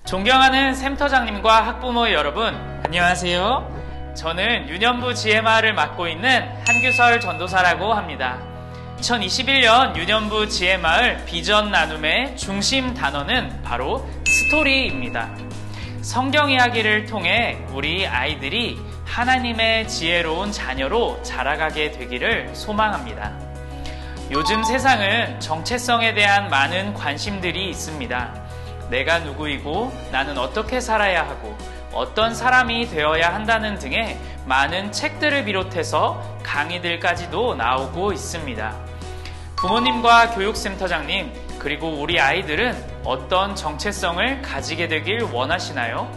존경하는 샘터장님과 학부모 여러분, 안녕하세요. 저는 유년부 지혜마을을 맡고 있는 한규설 전도사라고 합니다. 2021년 유년부 지혜마을 비전 나눔의 중심 단어는 바로 스토리입니다. 성경 이야기를 통해 우리 아이들이 하나님의 지혜로운 자녀로 자라가게 되기를 소망합니다. 요즘 세상은 정체성에 대한 많은 관심들이 있습니다. 내가 누구이고 나는 어떻게 살아야 하고 어떤 사람이 되어야 한다는 등의 많은 책들을 비롯해서 강의들까지도 나오고 있습니다. 부모님과 교육센터장님, 그리고 우리 아이들은 어떤 정체성을 가지게 되길 원하시나요?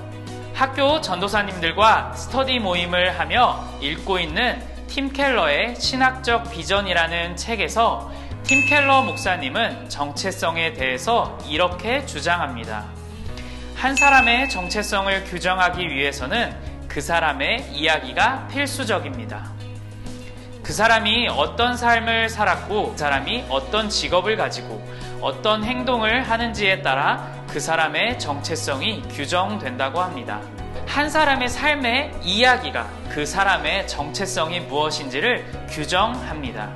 학교 전도사님들과 스터디 모임을 하며 읽고 있는 팀 켈러의 신학적 비전이라는 책에서 팀 켈러 목사님은 정체성에 대해서 이렇게 주장합니다. 한 사람의 정체성을 규정하기 위해서는 그 사람의 이야기가 필수적입니다. 그 사람이 어떤 삶을 살았고, 그 사람이 어떤 직업을 가지고 어떤 행동을 하는지에 따라 그 사람의 정체성이 규정된다고 합니다. 한 사람의 삶의 이야기가 그 사람의 정체성이 무엇인지를 규정합니다.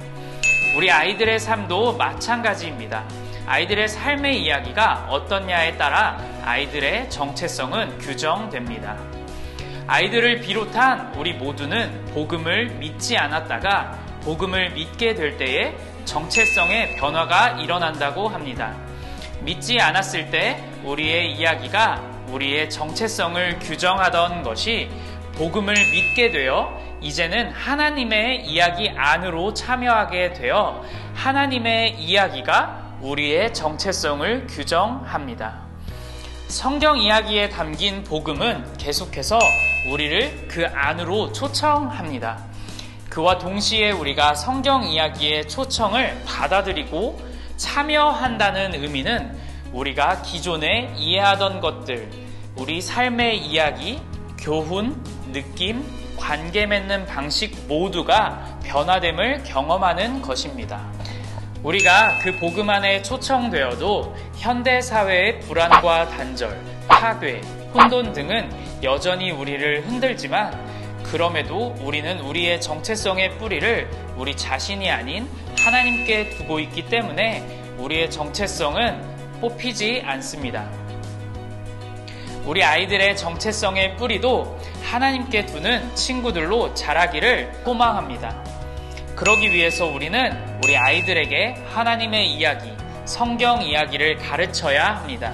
우리 아이들의 삶도 마찬가지입니다. 아이들의 삶의 이야기가 어떻냐에 따라 아이들의 정체성은 규정됩니다. 아이들을 비롯한 우리 모두는 복음을 믿지 않았다가 복음을 믿게 될 때에 정체성의 변화가 일어난다고 합니다. 믿지 않았을 때 우리의 이야기가 우리의 정체성을 규정하던 것이 복음을 믿게 되어 이제는 하나님의 이야기 안으로 참여하게 되어 하나님의 이야기가 우리의 정체성을 규정합니다. 성경 이야기에 담긴 복음은 계속해서 우리를 그 안으로 초청합니다. 그와 동시에 우리가 성경 이야기의 초청을 받아들이고 참여한다는 의미는 우리가 기존에 이해하던 것들, 우리 삶의 이야기, 교훈, 느낌, 관계 맺는 방식 모두가 변화됨을 경험하는 것입니다. 우리가 그 복음 안에 초청되어도 현대사회의 불안과 단절, 파괴, 혼돈 등은 여전히 우리를 흔들지만 그럼에도 우리는 우리의 정체성의 뿌리를 우리 자신이 아닌 하나님께 두고 있기 때문에 우리의 정체성은 뽑히지 않습니다. 우리 아이들의 정체성의 뿌리도 하나님께 두는 친구들로 자라기를 소망합니다. 그러기 위해서 우리는 우리 아이들에게 하나님의 이야기, 성경 이야기를 가르쳐야 합니다.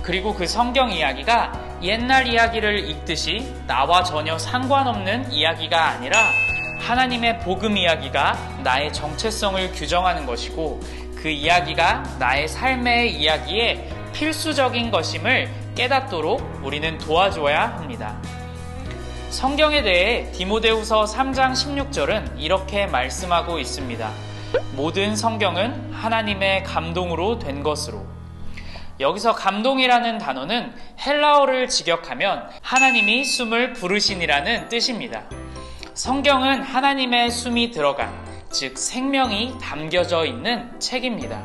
그리고 그 성경 이야기가 옛날 이야기를 읽듯이 나와 전혀 상관없는 이야기가 아니라 하나님의 복음 이야기가 나의 정체성을 규정하는 것이고 그 이야기가 나의 삶의 이야기에 필수적인 것임을 깨닫도록 우리는 도와줘야 합니다. 성경에 대해 디모데후서 3장 16절은 이렇게 말씀하고 있습니다. 모든 성경은 하나님의 감동으로 된 것으로. 여기서 감동이라는 단어는 헬라어를 직역하면 하나님이 숨을 부르신이라는 뜻입니다. 성경은 하나님의 숨이 들어간, 즉 생명이 담겨져 있는 책입니다.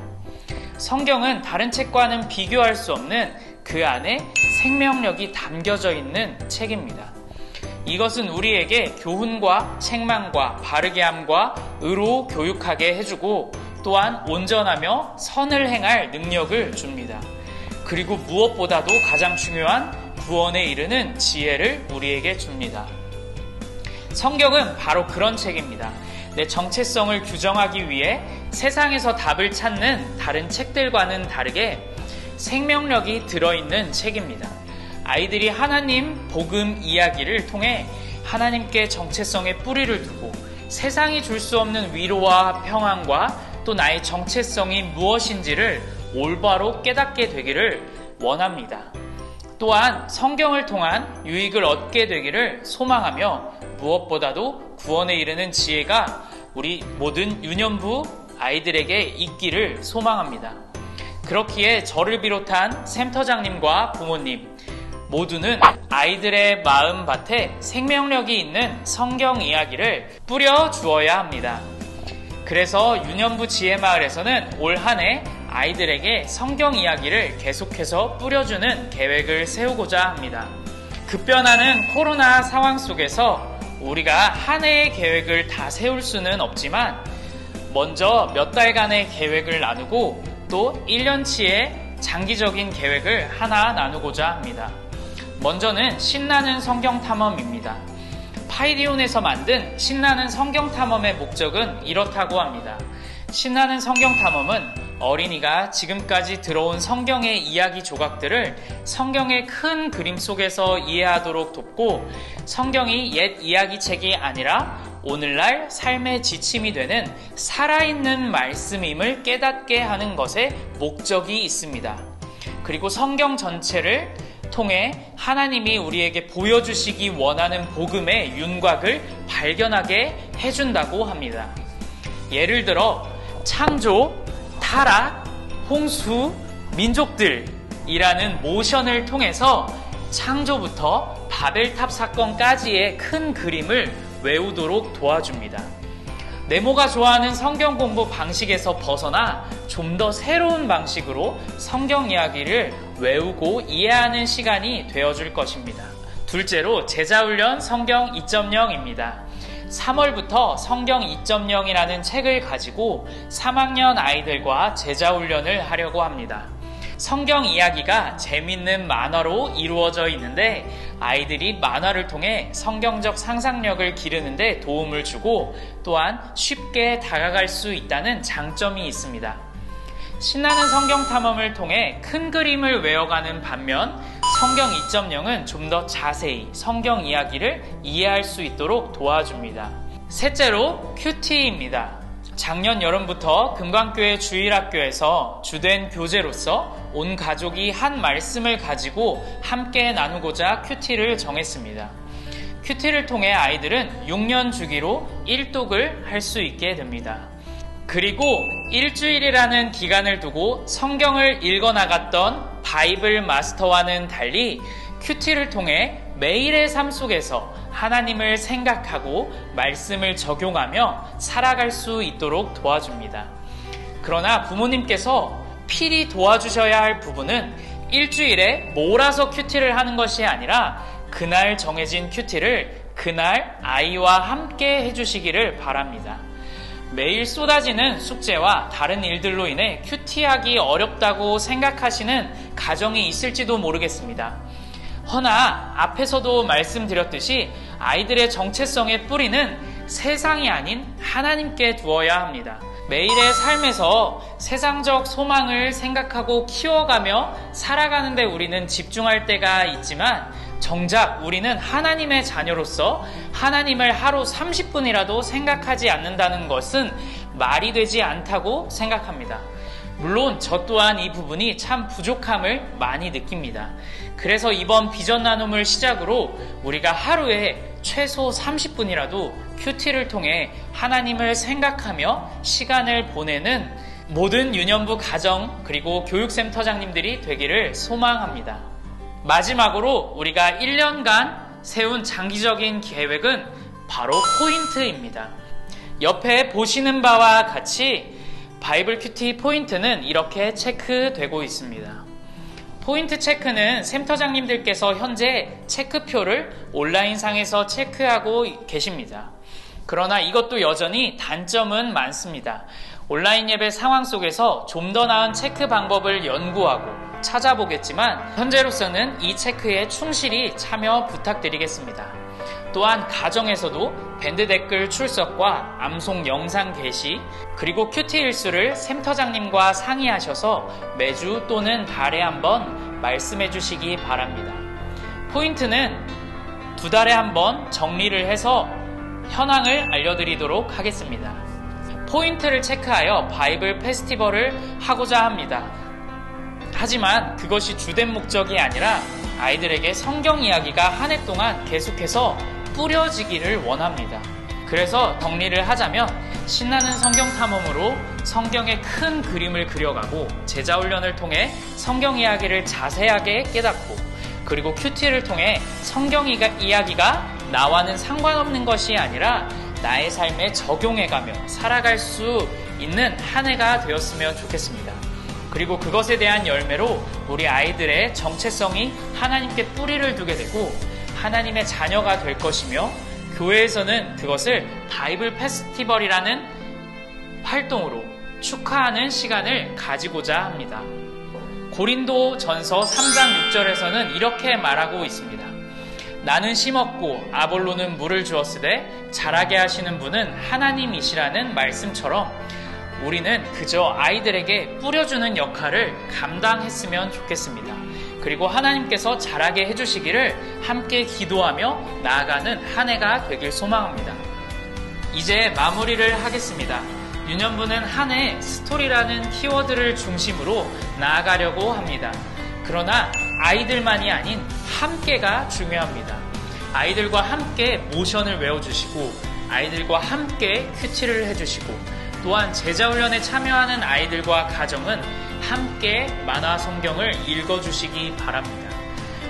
성경은 다른 책과는 비교할 수 없는 그 안에 생명력이 담겨져 있는 책입니다. 이것은 우리에게 교훈과 책망과 바르게 함과 의로 교육하게 해주고 또한 온전하며 선을 행할 능력을 줍니다. 그리고 무엇보다도 가장 중요한 구원에 이르는 지혜를 우리에게 줍니다. 성경은 바로 그런 책입니다. 내 정체성을 규정하기 위해 세상에서 답을 찾는 다른 책들과는 다르게 생명력이 들어있는 책입니다. 아이들이 하나님 복음 이야기를 통해 하나님께 정체성의 뿌리를 두고 세상이 줄 수 없는 위로와 평안과 또 나의 정체성이 무엇인지를 올바로 깨닫게 되기를 원합니다. 또한 성경을 통한 유익을 얻게 되기를 소망하며 무엇보다도 구원에 이르는 지혜가 우리 모든 유년부 아이들에게 있기를 소망합니다. 그렇기에 저를 비롯한 샘터장님과 부모님 모두는 아이들의 마음밭에 생명력이 있는 성경 이야기를 뿌려 주어야 합니다. 그래서 유년부 지혜마을에서는 올 한 해 아이들에게 성경 이야기를 계속해서 뿌려주는 계획을 세우고자 합니다. 급변하는 코로나 상황 속에서 우리가 한 해의 계획을 다 세울 수는 없지만 먼저 몇 달간의 계획을 나누고 또 1년치의 장기적인 계획을 하나 나누고자 합니다. 먼저는 신나는 성경 탐험입니다. 파이디온에서 만든 신나는 성경 탐험의 목적은 이렇다고 합니다. 신나는 성경 탐험은 어린이가 지금까지 들어온 성경의 이야기 조각들을 성경의 큰 그림 속에서 이해하도록 돕고 성경이 옛 이야기책이 아니라 오늘날 삶의 지침이 되는 살아있는 말씀임을 깨닫게 하는 것에 목적이 있습니다. 그리고 성경 전체를 통해 하나님이 우리에게 보여주시기 원하는 복음의 윤곽을 발견하게 해준다고 합니다. 예를 들어 창조, 타락, 홍수, 민족들이라는 모션을 통해서 창조부터 바벨탑 사건까지의 큰 그림을 외우도록 도와줍니다. 네모가 좋아하는 성경 공부 방식에서 벗어나 좀 더 새로운 방식으로 성경 이야기를 외우고 이해하는 시간이 되어줄 것입니다. 둘째로 제자훈련 성경 2.0입니다. 3월부터 성경 2.0이라는 책을 가지고 3학년 아이들과 제자훈련을 하려고 합니다. 성경 이야기가 재밌는 만화로 이루어져 있는데 아이들이 만화를 통해 성경적 상상력을 기르는 데 도움을 주고 또한 쉽게 다가갈 수 있다는 장점이 있습니다. 신나는 성경 탐험을 통해 큰 그림을 외워가는 반면 성경 2.0은 좀 더 자세히 성경 이야기를 이해할 수 있도록 도와줍니다. 셋째로 큐티입니다. 작년 여름부터 금강교회 주일학교에서 주된 교재로서 온 가족이 한 말씀을 가지고 함께 나누고자 큐티를 정했습니다. 큐티를 통해 아이들은 6년 주기로 1독을 할 수 있게 됩니다. 그리고 일주일이라는 기간을 두고 성경을 읽어나갔던 바이블 마스터와는 달리 큐티를 통해 매일의 삶 속에서 하나님을 생각하고 말씀을 적용하며 살아갈 수 있도록 도와줍니다. 그러나 부모님께서 필히 도와주셔야 할 부분은 일주일에 몰아서 큐티를 하는 것이 아니라 그날 정해진 큐티를 그날 아이와 함께 해주시기를 바랍니다. 매일 쏟아지는 숙제와 다른 일들로 인해 큐티하기 어렵다고 생각하시는 가정이 있을지도 모르겠습니다. 허나 앞에서도 말씀드렸듯이 아이들의 정체성의 뿌리는 세상이 아닌 하나님께 두어야 합니다. 매일의 삶에서 세상적 소망을 생각하고 키워가며 살아가는데 우리는 집중할 때가 있지만 정작 우리는 하나님의 자녀로서 하나님을 하루 30분이라도 생각하지 않는다는 것은 말이 되지 않다고 생각합니다. 물론 저 또한 이 부분이 참 부족함을 많이 느낍니다. 그래서 이번 비전 나눔을 시작으로 우리가 하루에 최소 30분이라도 큐티를 통해 하나님을 생각하며 시간을 보내는 모든 유년부 가정 그리고 교육센터장님들이 되기를 소망합니다. 마지막으로 우리가 1년간 세운 장기적인 계획은 바로 포인트입니다. 옆에 보시는 바와 같이 바이블 큐티 포인트는 이렇게 체크되고 있습니다. 포인트 체크는 센터장님들께서 현재 체크표를 온라인상에서 체크하고 계십니다. 그러나 이것도 여전히 단점은 많습니다. 온라인 예배 상황 속에서 좀 더 나은 체크 방법을 연구하고 찾아보겠지만 현재로서는 이 체크에 충실히 참여 부탁드리겠습니다. 또한 가정에서도 밴드 댓글 출석과 암송 영상 게시 그리고 큐티 일수를 센터장님과 상의하셔서 매주 또는 달에 한번 말씀해 주시기 바랍니다. 포인트는 2달에 한번 정리를 해서 현황을 알려드리도록 하겠습니다. 포인트를 체크하여 바이블 페스티벌을 하고자 합니다. 하지만 그것이 주된 목적이 아니라 아이들에게 성경 이야기가 한 해 동안 계속해서 뿌려지기를 원합니다. 그래서 정리를 하자면 신나는 성경 탐험으로 성경의 큰 그림을 그려가고 제자훈련을 통해 성경 이야기를 자세하게 깨닫고 그리고 큐티를 통해 성경 이야기가 나와는 상관없는 것이 아니라 나의 삶에 적용해가며 살아갈 수 있는 한 해가 되었으면 좋겠습니다. 그리고 그것에 대한 열매로 우리 아이들의 정체성이 하나님께 뿌리를 두게 되고 하나님의 자녀가 될 것이며, 교회에서는 그것을 바이블 페스티벌이라는 활동으로 축하하는 시간을 가지고자 합니다. 고린도 전서 3장 6절에서는 이렇게 말하고 있습니다. 나는 심었고 아볼로는 물을 주었으되 자라게 하시는 분은 하나님이시라는 말씀처럼 우리는 그저 아이들에게 뿌려주는 역할을 감당했으면 좋겠습니다. 그리고 하나님께서 자라게 해주시기를 함께 기도하며 나아가는 한 해가 되길 소망합니다. 이제 마무리를 하겠습니다. 유년부는 한 해 스토리라는 키워드를 중심으로 나아가려고 합니다. 그러나 아이들만이 아닌 함께가 중요합니다. 아이들과 함께 모션을 외워주시고 아이들과 함께 큐티를 해주시고 또한 제자훈련에 참여하는 아이들과 가정은 함께 만화 성경을 읽어주시기 바랍니다.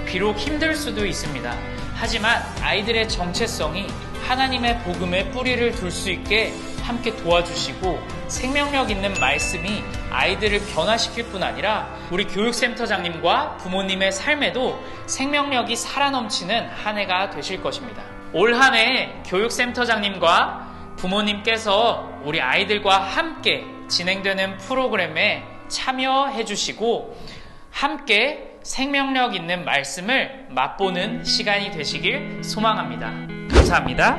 비록 힘들 수도 있습니다. 하지만 아이들의 정체성이 하나님의 복음에 뿌리를 둘 수 있게 함께 도와주시고 생명력 있는 말씀이 아이들을 변화시킬 뿐 아니라 우리 교육센터장님과 부모님의 삶에도 생명력이 살아넘치는 한 해가 되실 것입니다. 올 한 해 교육센터장님과 부모님께서 우리 아이들과 함께 진행되는 프로그램에 참여해 주시고 함께 생명력 있는 말씀을 맛보는 시간이 되시길 소망합니다. 감사합니다.